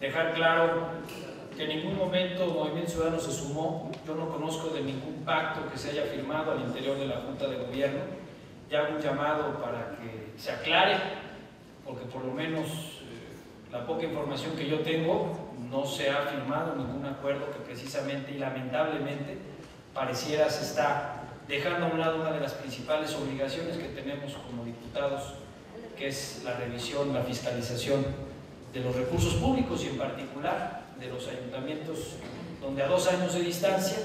dejar claro que en ningún momento Movimiento Ciudadano se sumó. Yo no conozco de ningún pacto que se haya firmado al interior de la Junta de Gobierno. Ya hago un llamado para que se aclare, porque por lo menos la poca información que yo tengo, no se ha firmado ningún acuerdo que precisamente y lamentablemente pareciera se está dejando a un lado una de las principales obligaciones que tenemos como diputados, que es la revisión, la fiscalización de los recursos públicos y en particular de los ayuntamientos donde a 2 años de distancia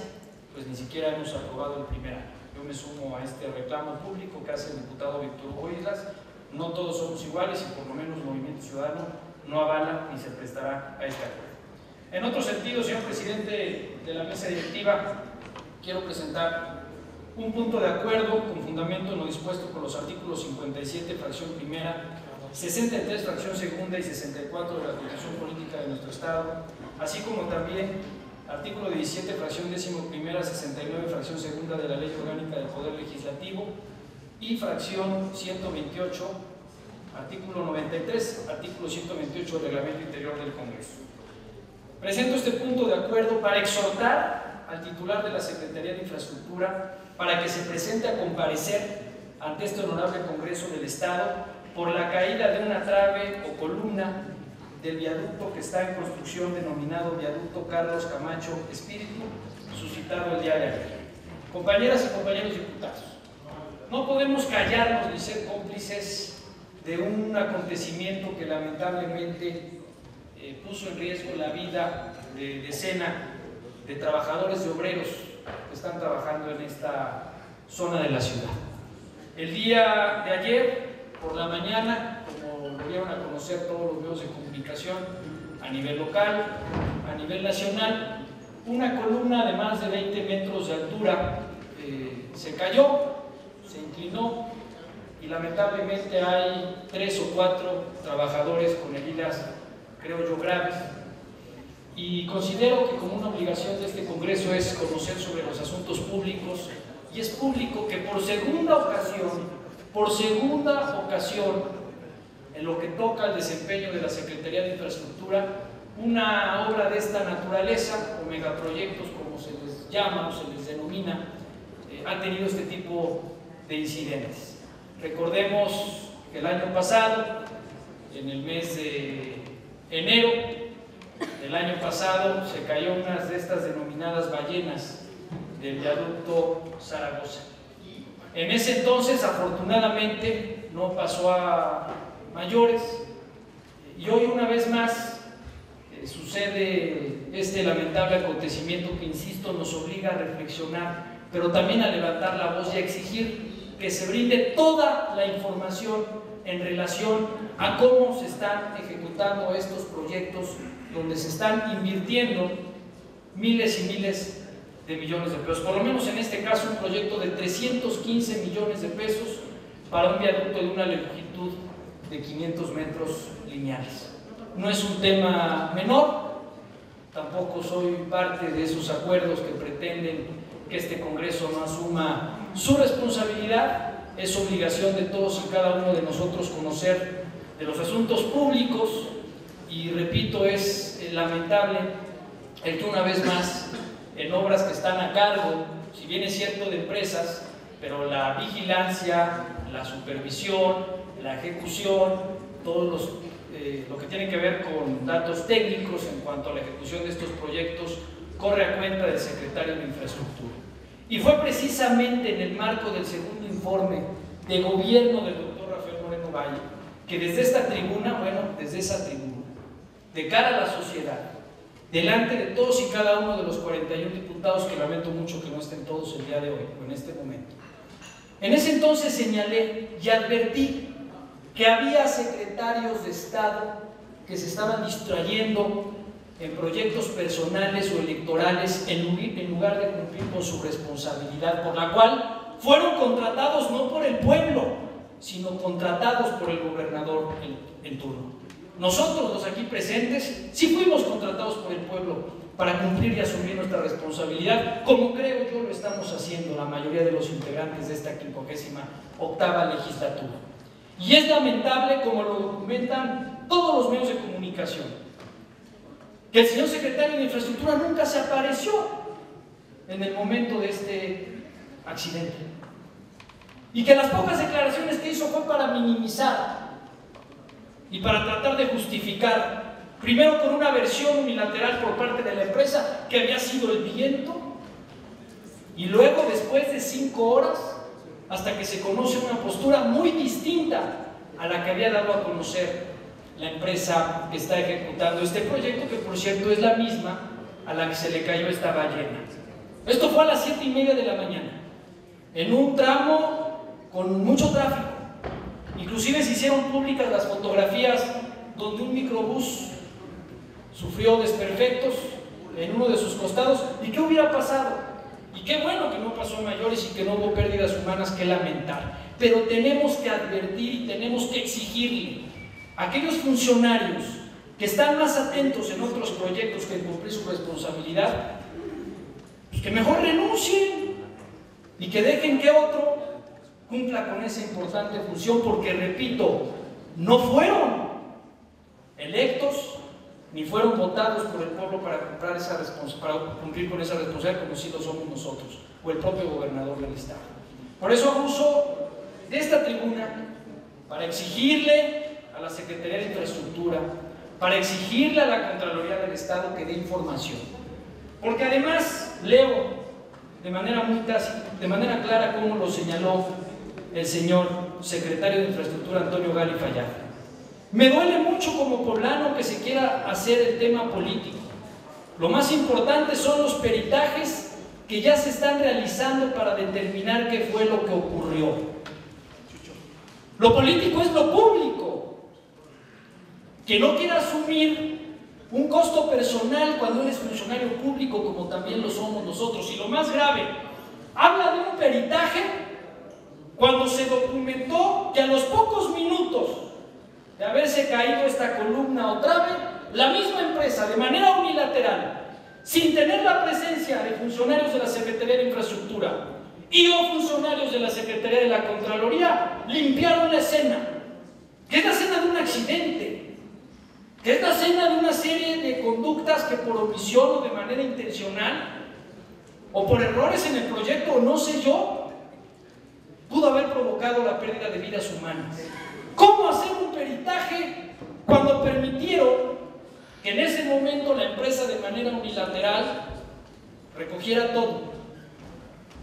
pues ni siquiera hemos aprobado el primer año. Yo me sumo a este reclamo público que hace el diputado Víctor Hugo Islas. No todos somos iguales y por lo menos Movimiento Ciudadano no avala ni se prestará a este acuerdo. En otro sentido, señor presidente de la mesa directiva, quiero presentar un punto de acuerdo con fundamento en lo dispuesto por los artículos 57, fracción primera, 63, fracción segunda y 64 de la Constitución Política de nuestro Estado, así como también artículo 17, fracción décimo primera, 69, fracción segunda de la Ley Orgánica del Poder Legislativo y fracción 128, artículo 93, artículo 128 del Reglamento Interior del Congreso. Presento este punto de acuerdo para exhortar al titular de la Secretaría de Infraestructura para que se presente a comparecer ante este honorable Congreso del Estado por la caída de una trave o columna del viaducto que está en construcción denominado Viaducto Carlos Camacho Espíritu, suscitado el día de ayer. Compañeras y compañeros diputados, no podemos callarnos ni ser cómplices de un acontecimiento que lamentablemente puso en riesgo la vida de decenas de trabajadores y obreros que están trabajando en esta zona de la ciudad. El día de ayer, por la mañana, como lo dieron a conocer todos los medios de comunicación a nivel local, a nivel nacional, una columna de más de 20 metros de altura se cayó, se inclinó y lamentablemente hay 3 o 4 trabajadores con heridas, creo yo, graves. Y considero que como una obligación de este Congreso es conocer sobre los asuntos públicos, y es público que por segunda ocasión, en lo que toca al desempeño de la Secretaría de Infraestructura, una obra de esta naturaleza, o megaproyectos como se les llama o se les denomina, ha tenido este tipo de incidentes. Recordemos que el año pasado, en el mes de enero del año pasado, se cayó una de estas denominadas ballenas del viaducto Zaragoza. En ese entonces, afortunadamente, no pasó a mayores, y hoy una vez más sucede este lamentable acontecimiento que, insisto, nos obliga a reflexionar, pero también a levantar la voz y a exigir que se brinde toda la información en relación a cómo se están ejecutando estos proyectos donde se están invirtiendo miles y miles de millones de pesos. Por lo menos en este caso un proyecto de 315 millones de pesos para un viaducto de una longitud de 500 metros lineales. No es un tema menor, tampoco soy parte de esos acuerdos que pretenden que este Congreso no asuma su responsabilidad. Es obligación de todos y cada uno de nosotros conocer de los asuntos públicos, y repito, es lamentable el que una vez más en obras que están a cargo, si bien es cierto, de empresas, pero la vigilancia, la supervisión, la ejecución, todo lo que tiene que ver con datos técnicos en cuanto a la ejecución de estos proyectos corre a cuenta del secretario de Infraestructura. Y fue precisamente en el marco del segundo informe de gobierno del doctor Rafael Moreno Valle que desde esta tribuna, desde esa tribuna, de cara a la sociedad, delante de todos y cada uno de los 41 diputados, que lamento mucho que no estén todos el día de hoy o en este momento, en ese entonces señalé y advertí que había secretarios de Estado que se estaban distrayendo en proyectos personales o electorales en lugar de cumplir con su responsabilidad, por la cual fueron contratados no por el pueblo, sino contratados por el gobernador en turno. Nosotros, los aquí presentes, sí fuimos contratados por el pueblo para cumplir y asumir nuestra responsabilidad, como creo yo lo estamos haciendo la mayoría de los integrantes de esta 58ª legislatura. Y es lamentable, como lo documentan todos los medios de comunicación, que el señor secretario de Infraestructura nunca se apareció en el momento de este accidente, y que las pocas declaraciones que hizo fue para minimizar y para tratar de justificar, primero con una versión unilateral por parte de la empresa que había sido el viento, y luego después de 5 horas hasta que se conoce una postura muy distinta a la que había dado a conocer la empresa que está ejecutando este proyecto, que por cierto es la misma a la que se le cayó esta ballena. Esto fue a las 7:30 de la mañana, en un tramo con mucho tráfico. Inclusive se hicieron públicas las fotografías donde un microbús sufrió desperfectos en uno de sus costados. ¿Y qué hubiera pasado? Y qué bueno que no pasó a mayores y que no hubo pérdidas humanas que lamentar. Pero tenemos que advertir y tenemos que exigirle a aquellos funcionarios que están más atentos en otros proyectos que en cumplir su responsabilidad, pues que mejor renuncien y que dejen que otro cumpla con esa importante función, porque repito, no fueron electos ni fueron votados por el pueblo para cumplir con esa responsabilidad, como si lo somos nosotros o el propio gobernador del estado. Por eso abuso de esta tribuna para exigirle a la Secretaría de Infraestructura, para exigirle a la Contraloría del Estado que dé información, porque además leo de manera clara como lo señaló el señor secretario de Infraestructura Antonio Gali Fayad. Me duele mucho como poblano que se quiera hacer el tema político. Lo más importante son los peritajes que ya se están realizando para determinar qué fue lo que ocurrió. Lo político es lo público. Que no quiera asumir un costo personal cuando él es funcionario público, como también lo somos nosotros. Y lo más grave, habla de un peritaje cuando se documentó que a los pocos minutos de haberse caído esta columna o trave, la misma empresa, de manera unilateral, sin tener la presencia de funcionarios de la Secretaría de Infraestructura y o funcionarios de la Secretaría de la Contraloría, limpiaron la escena, que es la escena de un accidente, que es la escena de una serie de conductas que por omisión o de manera intencional, o por errores en el proyecto, o no sé yo, pudo haber provocado la pérdida de vidas humanas. ¿Cómo hacer un peritaje cuando permitieron que en ese momento la empresa de manera unilateral recogiera todo?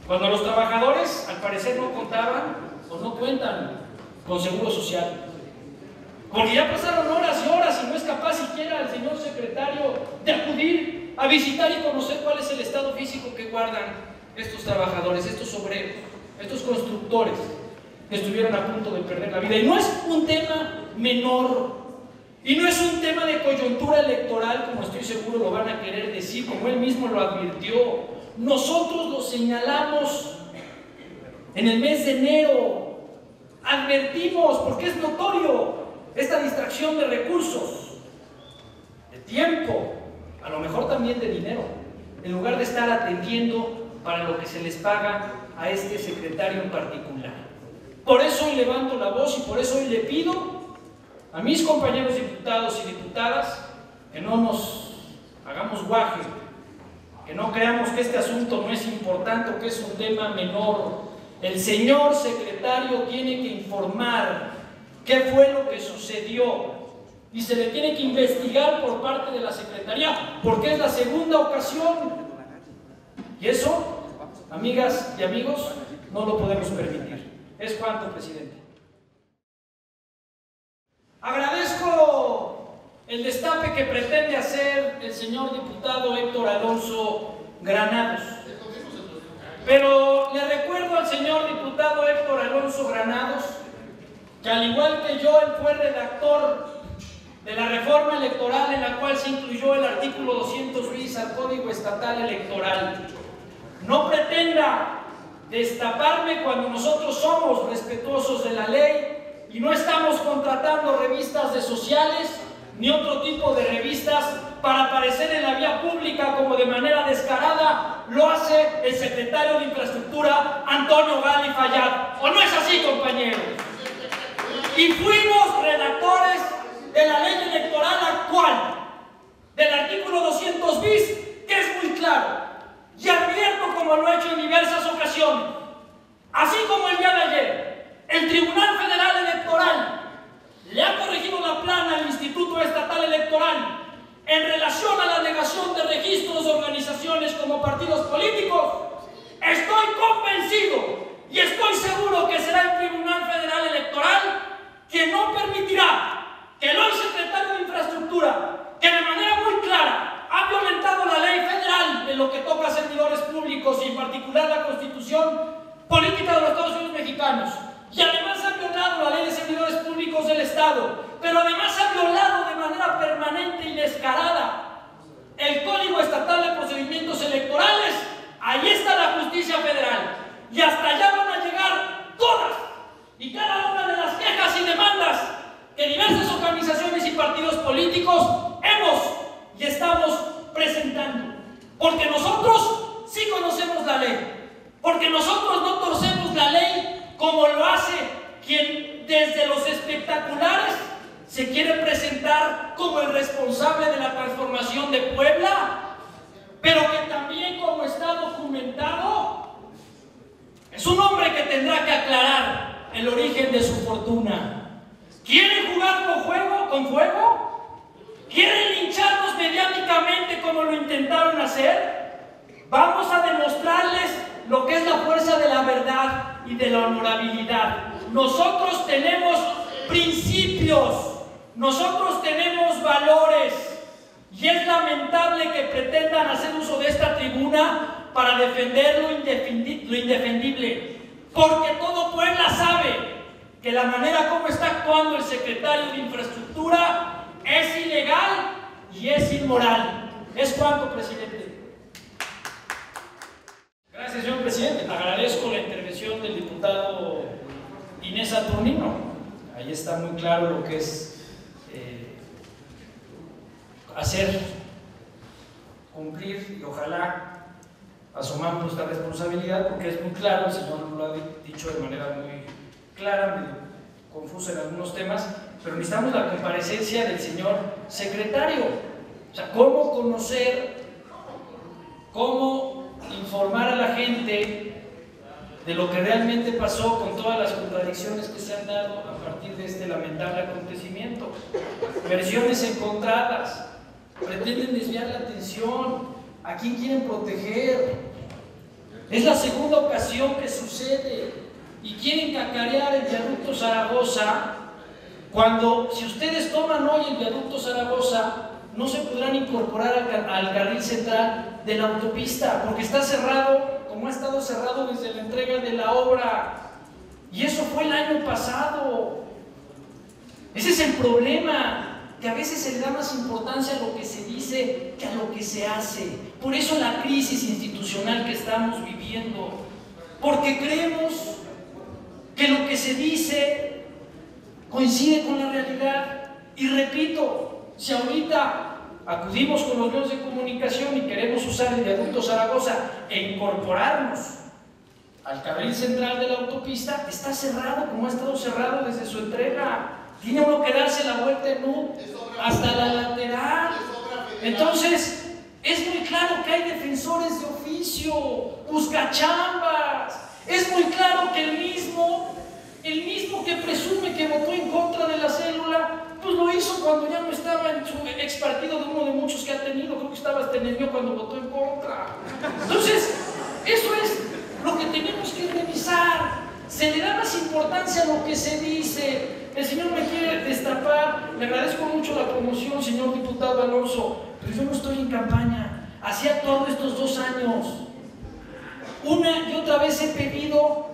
Cuando los trabajadores al parecer no contaban o no cuentan con seguro social, porque ya pasaron horas y horas y no es capaz siquiera el señor secretario de acudir a visitar y conocer cuál es el estado físico que guardan estos trabajadores, estos obreros, estos constructores que estuvieron a punto de perder la vida. Y no es un tema menor, y no es un tema de coyuntura electoral, como estoy seguro lo van a querer decir, como él mismo lo advirtió. Nosotros lo señalamos en el mes de enero, advertimos, porque es notorio esta distracción de recursos, de tiempo, a lo mejor también de dinero, en lugar de estar atendiendo para lo que se les paga a este secretario en particular. Por eso hoy levanto la voz y por eso hoy le pido a mis compañeros diputados y diputadas que no nos hagamos guaje, que no creamos que este asunto no es importante o que es un tema menor. El señor secretario tiene que informar qué fue lo que sucedió y se le tiene que investigar por parte de la Secretaría, porque es la segunda ocasión. Y eso, amigas y amigos, no lo podemos permitir. Es cuanto, presidente. Agradezco el destape que pretende hacer el señor diputado Héctor Alonso Granados. Pero le recuerdo al señor diputado Héctor Alonso Granados que al igual que yo, él fue redactor de la reforma electoral en la cual se incluyó el artículo 200 bis al Código Estatal Electoral. No pretenda destaparme cuando nosotros somos respetuosos de la ley y no estamos contratando revistas de sociales ni otro tipo de revistas para aparecer en la vía pública como de manera descarada lo hace el secretario de Infraestructura Antonio Gali Fayad. ¿O no es así, compañeros? Y fuimos redactores de la ley electoral actual, del artículo en relación a la negación de registros de organizaciones como partidos políticos, estoy convencido y estoy seguro que será el Tribunal Federal Electoral quien no permitirá que el hoy secretario de Infraestructura, que de manera muy clara ha violentado la ley federal en lo que toca a servidores públicos y en particular la Constitución Política de los Estados Unidos Mexicanos, y además ha violado la ley de servidores públicos del Estado, pero además ha violado de manera permanente y descarada el Código Estatal de Procedimientos Electorales. Ahí está la justicia federal, y hasta allá van a llegar todas y cada una de las quejas y demandas que diversas organizaciones y partidos políticos hemos y estamos presentando, porque nosotros sí conocemos la ley, porque nosotros no torcemos la ley como lo hace quien desde los espectaculares se quiere presentar como el responsable de la transformación de Puebla, pero que también, como está documentado, es un hombre que tendrá que aclarar el origen de su fortuna. ¿Quieren jugar con fuego? ¿Quieren lincharnos mediáticamente como lo intentaron hacer? Vamos a demostrarles lo que es la fuerza de la verdad y de la honorabilidad. Nosotros tenemos principios, nosotros tenemos valores, y es lamentable que pretendan hacer uso de esta tribuna para defender lo indefendible, porque todo Puebla sabe que la manera como está actuando el secretario de Infraestructura es ilegal y es inmoral. ¿Es cuánto, presidente? Gracias, señor presidente. Agradezco la intervención del diputado Inés Saturnino. Ahí está muy claro lo que es hacer cumplir, y ojalá asumamos nuestra responsabilidad, porque es muy claro, el señor lo ha dicho de manera muy clara, medio confusa en algunos temas, pero necesitamos la comparecencia del señor secretario. O sea, cómo conocer, cómo informar a la gente de lo que realmente pasó con todas las contradicciones que se han dado a partir de este lamentable acontecimiento. Versiones encontradas, pretenden desviar la atención, a quién quieren proteger. Es la segunda ocasión que sucede y quieren cacarear el viaducto Zaragoza, cuando, si ustedes toman hoy el viaducto Zaragoza, no se podrán incorporar al carril central de la autopista, porque está cerrado, como ha estado cerrado desde la entrega de la obra, y eso fue el año pasado. Ese es el problema, que a veces se le da más importancia a lo que se dice que a lo que se hace. Por eso la crisis institucional que estamos viviendo, porque creemos que lo que se dice coincide con la realidad. Y repito, si ahorita acudimos con los medios de comunicación y queremos usar el viaducto Zaragoza e incorporarnos al carril central de la autopista, está cerrado, como ha estado cerrado desde su entrega. Tiene uno que darse la vuelta en U hasta la lateral. Entonces, es muy claro que hay defensores de oficio, buscachambas. Es muy claro que el mismo que presume que votó en contra de la célula, pues lo hizo cuando ya no estaba en su ex partido, de uno de muchos que ha tenido. Creo que estaba hasta en el mío cuando votó en contra. Entonces, eso es lo que tenemos que revisar. Se le da más importancia a lo que se dice. El señor me quiere destapar. Le agradezco mucho la promoción, señor diputado Alonso, pero yo no estoy en campaña. Así he actuado estos 2 años. Una y otra vez he pedido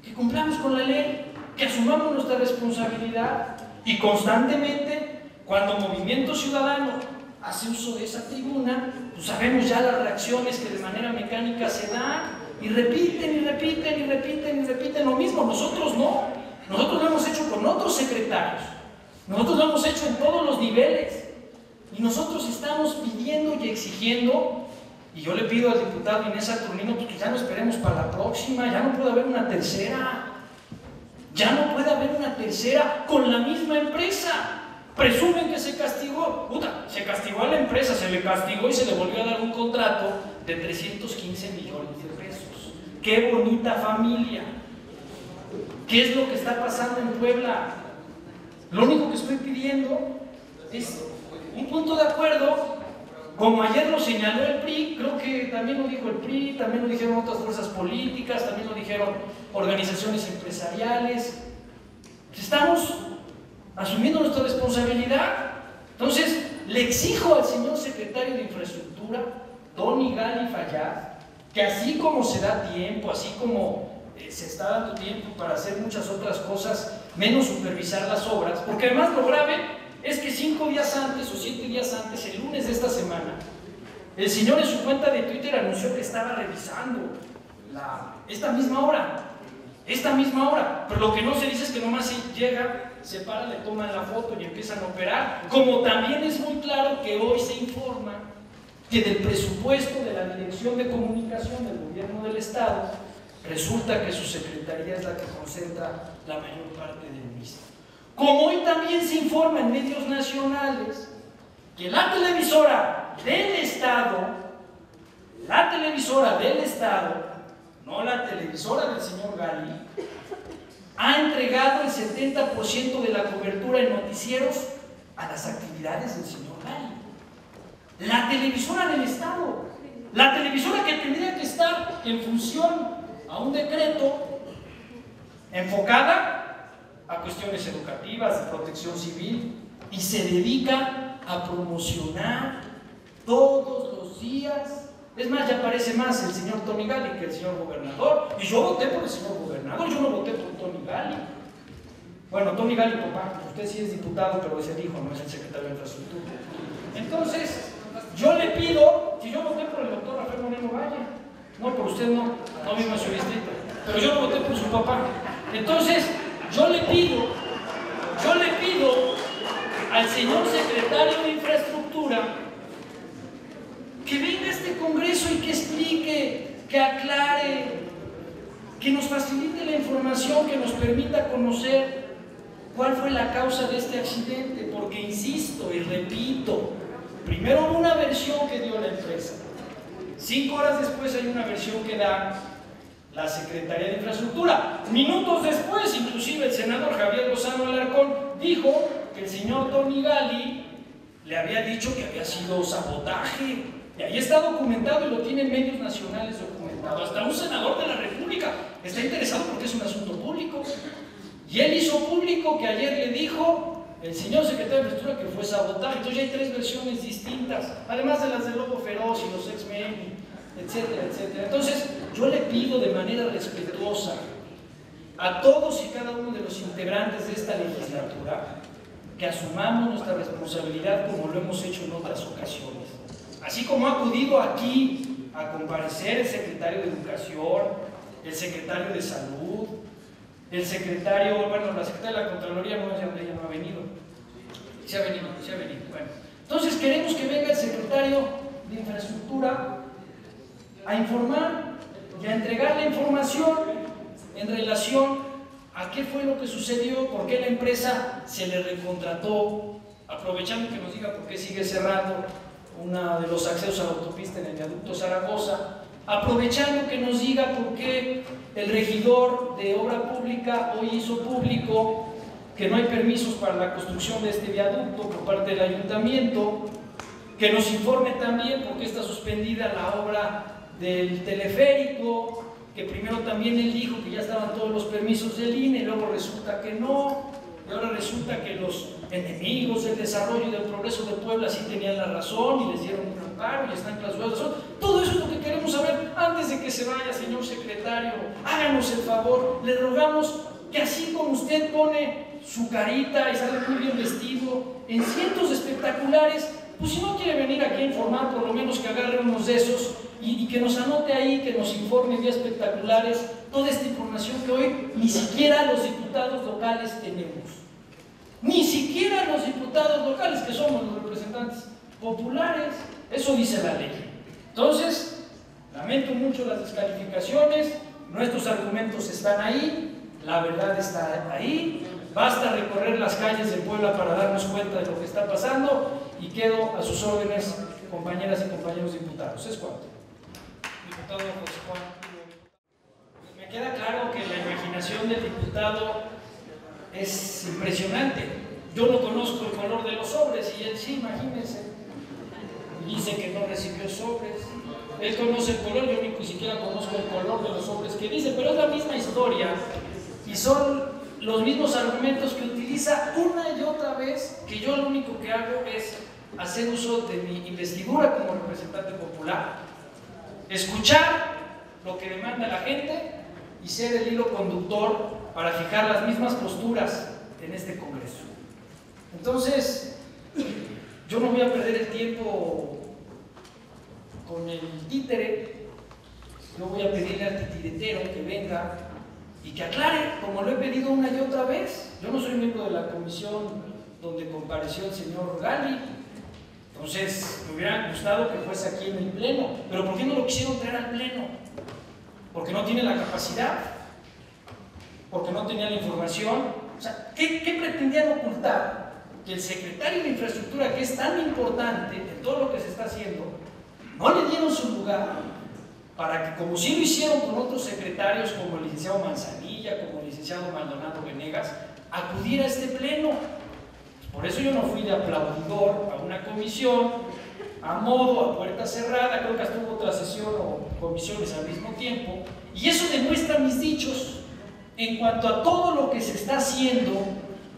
que cumplamos con la ley, que asumamos nuestra responsabilidad, y constantemente, cuando Movimiento Ciudadano hace uso de esa tribuna, pues sabemos ya las reacciones que de manera mecánica se dan, y repiten y repiten y repiten y repiten lo mismo. Nosotros no, nosotros lo hemos hecho con otros secretarios, nosotros lo hemos hecho en todos los niveles, y nosotros estamos pidiendo y exigiendo. Y yo le pido al diputado Inés Saturnino que ya no esperemos para la próxima. Ya no puede haber una tercera, ya no puede haber una tercera con la misma empresa. Presumen que se castigó. Puta, se castigó a la empresa, se le castigó y se le volvió a dar un contrato de 315 millones de pesos. ¡Qué bonita familia! ¿Qué es lo que está pasando en Puebla? Lo único que estoy pidiendo es un punto de acuerdo, como ayer lo señaló el PRI, creo que también lo dijo el PRI, también lo dijeron otras fuerzas políticas, también lo dijeron organizaciones empresariales. Estamos asumiendo nuestra responsabilidad. Entonces, le exijo al señor secretario de Infraestructura, Tony Gali Fayad, que así como se da tiempo, así como se está dando tiempo para hacer muchas otras cosas, menos supervisar las obras, porque además lo grave es que 5 días antes o 7 días antes, el lunes de esta semana, el señor en su cuenta de Twitter anunció que estaba revisando esta misma hora, pero lo que no se dice es que nomás se llega, se para, le toman la foto y empiezan a operar, como también es muy claro que hoy se informa que del presupuesto de la Dirección de Comunicación del Gobierno del Estado, resulta que su secretaría es la que concentra la mayor parte del mismo. Como hoy también se informa en medios nacionales que la televisora del Estado, no la televisora del señor Gali, ha entregado el 70% de la cobertura en noticieros a las actividades del señor Gali. La televisora del Estado, la televisora que tendría que estar en función a un decreto enfocada a cuestiones educativas, de protección civil, y se dedica a promocionar todos los días. Es más, ya parece más el señor Tony Gali que el señor gobernador, y yo voté por el señor gobernador, yo no voté por Tony Gali. Bueno, Tony Gali, papá, usted sí es diputado, pero es el hijo, no es el secretario de Infraestructura. Entonces, yo le pido, si yo voté por el doctor Rafael Moreno Valle, no, por usted no mismo su distrito, pero yo no voté por su papá. Entonces, yo le pido al señor secretario de Infraestructura que venga a este Congreso y que explique, que aclare, que nos facilite la información, que nos permita conocer cuál fue la causa de este accidente, porque insisto y repito, primero hubo una versión que dio la empresa, 5 horas después hay una versión que da la Secretaría de Infraestructura. Minutos después, inclusive el senador Javier Lozano Alarcón dijo que el señor Tony Gali le había dicho que había sido sabotaje. Y ahí está documentado y lo tienen medios nacionales documentado. Hasta un senador de la República está interesado porque es un asunto público. Y él hizo público que ayer le dijo el señor secretario de Infraestructura que fue sabotaje. Entonces ya hay 3 versiones distintas, además de las del Lobo Feroz y los X-Men, etcétera, etcétera. Entonces, yo le pido de manera respetuosa a todos y cada uno de los integrantes de esta legislatura que asumamos nuestra responsabilidad como lo hemos hecho en otras ocasiones. Así como ha acudido aquí a comparecer el secretario de Educación, el secretario de Salud, el secretario, bueno, la secretaria de la Contraloría no sé dónde ella no ha venido. Sí ha venido. Bueno, entonces queremos que venga el secretario de Infraestructura a informar y a entregar la información en relación a qué fue lo que sucedió, por qué la empresa se le recontrató, aprovechando que nos diga por qué sigue cerrando uno de los accesos a la autopista en el viaducto Zaragoza, aprovechando que nos diga por qué el regidor de obra pública hoy hizo público que no hay permisos para la construcción de este viaducto por parte del ayuntamiento, que nos informe también por qué está suspendida la obra del teleférico, que primero también él dijo que ya estaban todos los permisos del INE, y luego resulta que no, y ahora resulta que los enemigos del desarrollo y del progreso de Puebla sí tenían la razón y les dieron un amparo y están clausurados. Todo eso es lo que queremos saber antes de que se vaya, señor secretario. Háganos el favor, le rogamos que así como usted pone su carita y sale muy bien vestido en cientos de espectaculares, pues si no quiere venir aquí a informar, por lo menos que agarre unos de esos y que nos anote ahí, que nos informe vía espectaculares toda esta información que hoy ni siquiera los diputados locales tenemos. Ni siquiera los diputados locales, que somos los representantes populares. Eso dice la ley. Entonces, lamento mucho las descalificaciones, nuestros argumentos están ahí, la verdad está ahí. Basta recorrer las calles de Puebla para darnos cuenta de lo que está pasando y quedo a sus órdenes, compañeras y compañeros diputados. ¿Es cuánto? Diputado José Juan. Me queda claro que la imaginación del diputado es impresionante. Yo no conozco el color de los sobres y él sí, imagínense. Dice que no recibió sobres. Él conoce el color, yo ni siquiera conozco el color de los sobres que dice, pero es la misma historia y son los mismos argumentos que utiliza una y otra vez, que yo lo único que hago es hacer uso de mi investidura como representante popular, escuchar lo que demanda la gente y ser el hilo conductor para fijar las mismas posturas en este Congreso. Entonces, yo no voy a perder el tiempo con el títere. Yo voy a pedirle al titiretero que venga y que aclare, como lo he pedido una y otra vez. Yo no soy miembro de la comisión donde compareció el señor Gali, entonces me hubiera gustado que fuese aquí en el pleno, pero ¿por qué no lo quisieron traer al pleno? Porque no tiene la capacidad, porque no tenía la información. O sea, ¿qué pretendían ocultar? Que el secretario de Infraestructura, que es tan importante en todo lo que se está haciendo, no le dieron su lugar para que, como sí lo hicieron con otros secretarios como el licenciado Manzanilla, como el licenciado Maldonado Venegas, acudiera a este pleno. Por eso yo no fui de aplaudidor a una comisión, a modo, a puerta cerrada. Creo que hasta hubo otra sesión o comisiones al mismo tiempo, y eso demuestra mis dichos en cuanto a todo lo que se está haciendo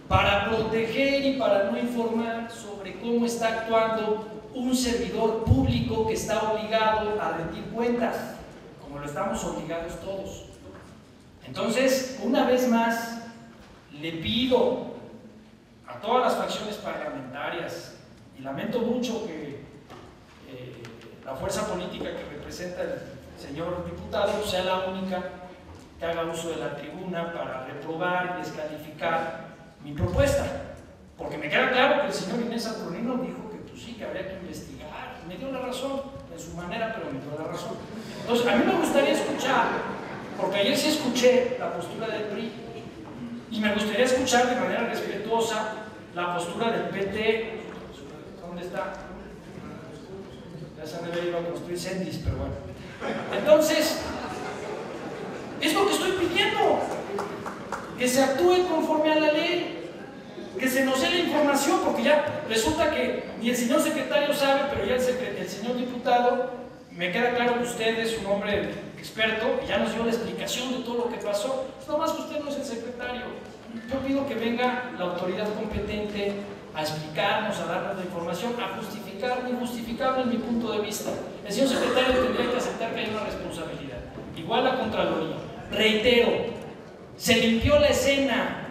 para proteger y para no informar sobre cómo está actuando un servidor público que está obligado a rendir cuentas, como lo estamos obligados todos. Entonces, una vez más, le pido a todas las facciones parlamentarias, y lamento mucho que la fuerza política que representa el señor diputado sea la única que haga uso de la tribuna para reprobar y descalificar mi propuesta, porque me queda claro que el señor Inés Saturnino dijo que pues sí, que habría que investigar, y me dio la razón, en su manera, pero me dio la razón. Entonces, a mí me gustaría escuchar, porque ayer sí escuché la postura del PRI, y me gustaría escuchar de manera respetuosa la postura del PT. ¿Dónde está? Ya se han de haber ido a construir Cendis, pero bueno. Entonces, es lo que estoy pidiendo, que se actúe conforme a la ley, que se nos dé la información, porque ya resulta que ni el señor secretario sabe, pero ya el señor diputado, me queda claro que usted es un hombre experto y ya nos dio la explicación de todo lo que pasó. Pues nomás que usted no es el secretario. Yo pido que venga la autoridad competente a explicarnos, a darnos la información, a justificar lo injustificable en mi punto de vista. El señor secretario tendría que aceptar que hay una responsabilidad. Igual la Contraloría. Reitero, se limpió la escena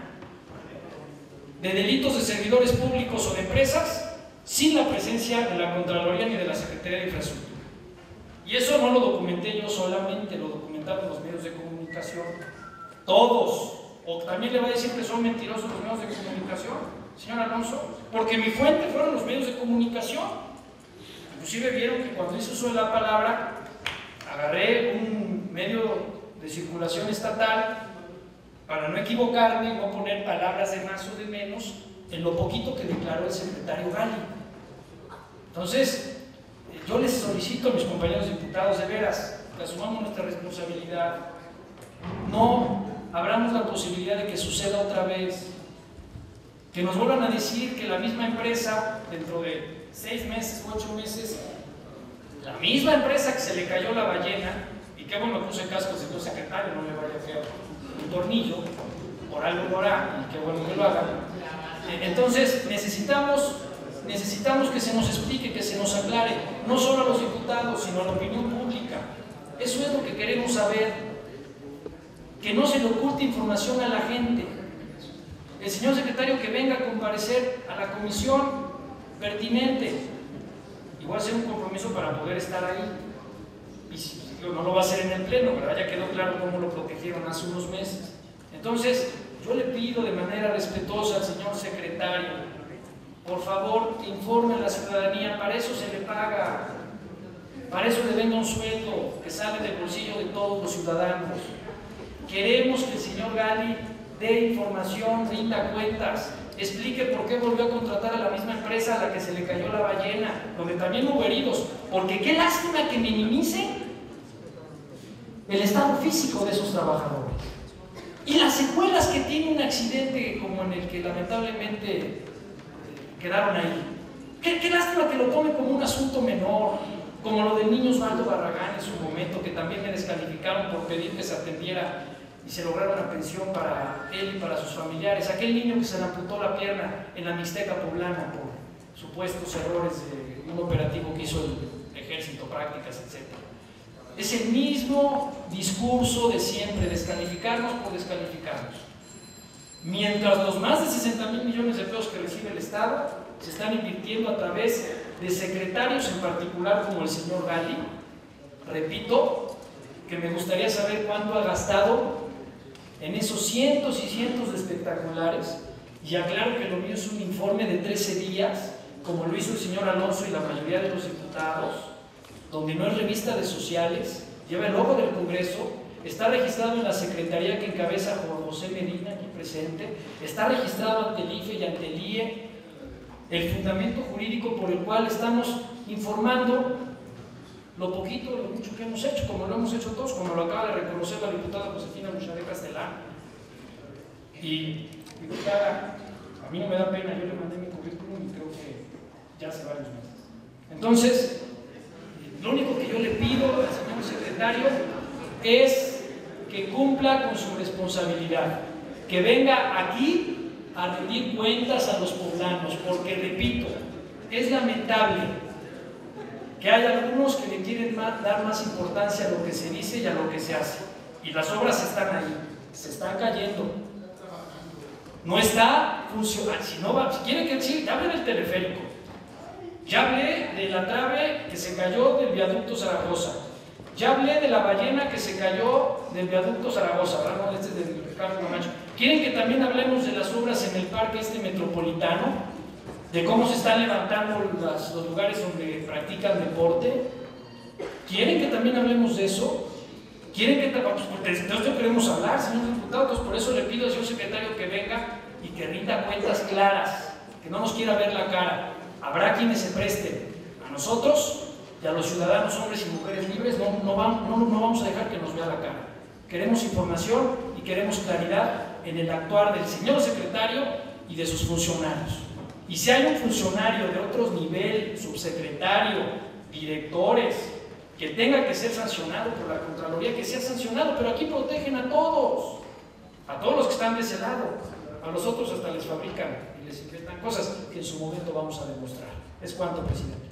de delitos de servidores públicos o de empresas sin la presencia de la Contraloría ni de la Secretaría de Infraestructura. Y eso no lo documenté yo solamente, lo documentaron los medios de comunicación, todos. O también le va a decir que son mentirosos los medios de comunicación, señor Alonso, porque mi fuente fueron los medios de comunicación. Inclusive vieron que cuando hice uso de la palabra, agarré un medio de circulación estatal para no equivocarme, no poner palabras de más o de menos en lo poquito que declaró el secretario Gali. Entonces, yo les solicito a mis compañeros diputados, de veras, que asumamos nuestra responsabilidad. No abramos la posibilidad de que suceda otra vez, que nos vuelvan a decir que la misma empresa, dentro de 6 meses u 8 meses, la misma empresa que se le cayó la ballena, y qué bueno puse cascos de señor secretario, no le vaya a quedar un tornillo, por algo lo hará, y qué bueno que lo haga. Entonces necesitamos que se nos explique, que se nos aclare, no solo a los diputados, sino a la opinión pública. Eso es lo que queremos saber, que no se le oculte información a la gente. El señor secretario que venga a comparecer a la comisión pertinente, igual ser un compromiso para poder estar ahí, y si no lo va a hacer en el pleno, ¿verdad? Ya quedó claro cómo lo protegieron hace unos meses. Entonces, yo le pido de manera respetuosa al señor secretario, por favor, que informe a la ciudadanía. Para eso se le paga, para eso le venga un sueldo que sale del bolsillo de todos los ciudadanos. Queremos que el señor Gali dé información, rinda cuentas, explique por qué volvió a contratar a la misma empresa a la que se le cayó la ballena, donde también hubo heridos, porque qué lástima que minimice el estado físico de esos trabajadores y las secuelas que tiene un accidente como en el que lamentablemente quedaron ahí. Qué lástima que lo tome como un asunto menor, como lo del niño Osvaldo Barragán en su momento, que también me descalificaron por pedir que se atendiera y se lograra una pensión para él y para sus familiares. Aquel niño que se le amputó la pierna en la Mixteca poblana por supuestos errores de un operativo que hizo el ejército, prácticas, etc. Es el mismo discurso de siempre, descalificarnos por descalificarnos. Mientras los más de 60,000 millones de pesos que recibe el Estado se están invirtiendo a través de secretarios en particular como el señor Gali. Repito que me gustaría saber cuánto ha gastado en esos cientos y cientos de espectaculares, y aclaro que lo mío es un informe de 13 días, como lo hizo el señor Alonso y la mayoría de los diputados, donde no es revista de sociales, lleva el logo del Congreso, está registrado en la secretaría que encabeza Juan José Medina, aquí presente, está registrado ante el IFE y ante el IE, el fundamento jurídico por el cual estamos informando lo poquito, lo mucho que hemos hecho, como lo hemos hecho todos, como lo acaba de reconocer la diputada Josefina Mucharay Castellán. Y diputada, a mí no me da pena, yo le mandé mi currículum y creo que ya hace varios meses. Entonces, lo único que yo le pido al señor secretario es que cumpla con su responsabilidad, que venga aquí a rendir cuentas a los poblanos, porque repito, es lamentable que hay algunos que le quieren dar más importancia a lo que se dice y a lo que se hace, y las obras están ahí, se están cayendo, no está funcionando. Si quieren que sí, ya hablé del teleférico, ya hablé de la trave que se cayó del viaducto Zaragoza, ya hablé de la ballena que se cayó del viaducto Zaragoza, ¿verdad? No, este es de Ricardo Camacho. ¿Quieren que también hablemos de las obras en el parque metropolitano? De cómo se están levantando los lugares donde practican deporte. ¿Quieren que también hablemos de eso? ¿Quieren que pues de esto queremos hablar, señores diputados? Por eso le pido al señor secretario que venga y que rinda cuentas claras, que no nos quiera ver la cara. Habrá quienes se presten. A nosotros y a los ciudadanos, hombres y mujeres libres, no vamos a dejar que nos vea la cara. Queremos información y queremos claridad en el actuar del señor secretario y de sus funcionarios. Y si hay un funcionario de otro nivel, subsecretario, directores, que tenga que ser sancionado por la Contraloría, que sea sancionado, pero aquí protegen a todos los que están de ese lado. A los otros hasta les fabrican y les inventan cosas que en su momento vamos a demostrar. Es cuanto, presidente.